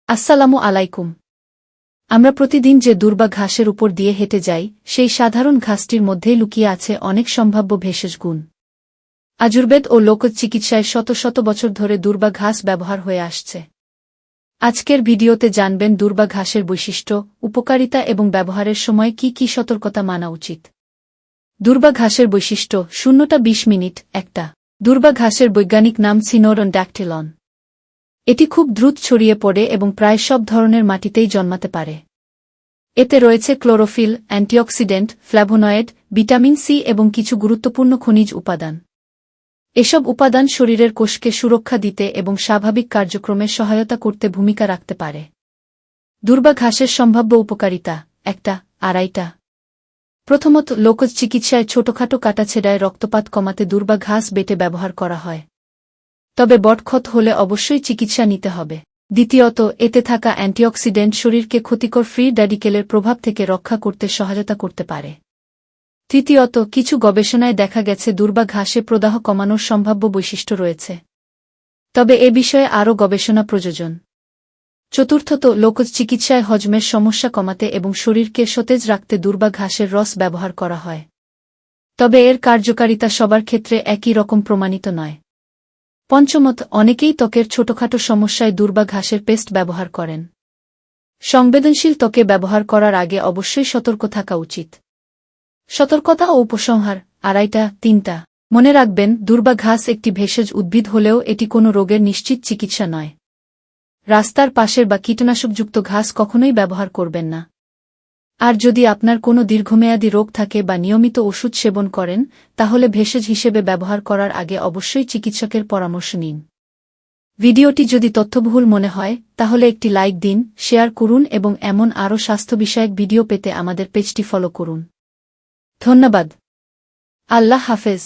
আসসালামু আলাইকুম। আমরা প্রতিদিন যে দুর্বা ঘাসের উপর দিয়ে হেঁটে যাই, সেই সাধারণ ঘাসটির মধ্যেই লুকিয়ে আছে অনেক সম্ভাব্য ভেষজ গুণ। আয়ুর্বেদ ও লোকচিকিৎসায় শত শত বছর ধরে দুর্বা ঘাস ব্যবহার হয়ে আসছে। আজকের ভিডিওতে জানবেন দুর্বা ঘাসের বৈশিষ্ট্য, উপকারিতা এবং ব্যবহারের সময় কি কি সতর্কতা মানা উচিত। দুর্বা ঘাসের বৈশিষ্ট্য 0-20 মিনিট। 1 দুর্বা ঘাসের বৈজ্ঞানিক নাম সিনোডন ড্যাকটিলন। এটি খুব দ্রুত ছড়িয়ে পড়ে এবং প্রায় সব ধরনের মাটিতেই জন্মাতে পারে। এতে রয়েছে chlorophyll, antioxidant, flavonoid, vitamin C এবং কিছু গুরুত্বপূর্ণ খনিজ উপাদান। এসব উপাদান শরীরের কোষকে সুরক্ষা দিতে এবং স্বাভাবিক কার্যক্রমে সহায়তা করতে ভূমিকা রাখতে পারে। দুর্বা ঘাসের সম্ভাব্য উপকারিতা 1-2টা। প্রথমত, লোকচিকিৎসায় ছোটখাটো কাটাছেঁড়ায় রক্তপাত কমাতে দুর্বা ঘাস বেটে ব্যবহার করা হয়। তবে বটক্ষত হলে অবশ্যই চিকিৎসা নিতে হবে। দ্বিতীয়ত, এতে থাকা অ্যান্টিঅক্সিডেন্ট শরীরকে ক্ষতিকর ফ্রি র্যাডিকেলের প্রভাব থেকে রক্ষা করতে সহায়তা করতে পারে। তৃতীয়ত, কিছু গবেষণায় দেখা গেছে দুর্বা ঘাসে প্রদাহ কমানোর সম্ভাব্য বৈশিষ্ট্য রয়েছে। তবে এ বিষয়ে আরও গবেষণা প্রয়োজন। চতুর্থত, লোকচিকিৎসায় হজমের সমস্যা কমাতে এবং শরীরকে সতেজ রাখতে দুর্বা ঘাসের রস ব্যবহার করা হয়। তবে এর কার্যকারিতা সবার ক্ষেত্রে একই রকম প্রমাণিত নয়। পঞ্চমত, অনেকেই ত্বকের ছোটখাটো সমস্যায় দুর্বা ঘাসের পেস্ট ব্যবহার করেন। সংবেদনশীল ত্বকে ব্যবহার করার আগে অবশ্যই সতর্ক থাকা উচিত। সতর্কতা ও উপসংহার 2-3টা। মনে রাখবেন, দুর্বা ঘাস একটি ভেষজ উদ্ভিদ হলেও এটি কোনো রোগের নিশ্চিত চিকিৎসা নয়। রাস্তার পাশের বা কীটনাশকযুক্ত ঘাস কখনোই ব্যবহার করবেন না। আর যদি আপনার কোনো দীর্ঘমেয়াদী রোগ থাকে বা নিয়মিত ওষুধ সেবন করেন, তাহলে ভেষজ হিসেবে ব্যবহার করার আগে অবশ্যই চিকিৎসকের পরামর্শ নিন। ভিডিওটি যদি তথ্যবহুল মনে হয়, তাহলে একটি লাইক দিন, শেয়ার করুন এবং এমন আরও স্বাস্থ্য বিষয়ক ভিডিও পেতে আমাদের পেজটি ফলো করুন। ধন্যবাদ। আল্লাহ হাফেজ।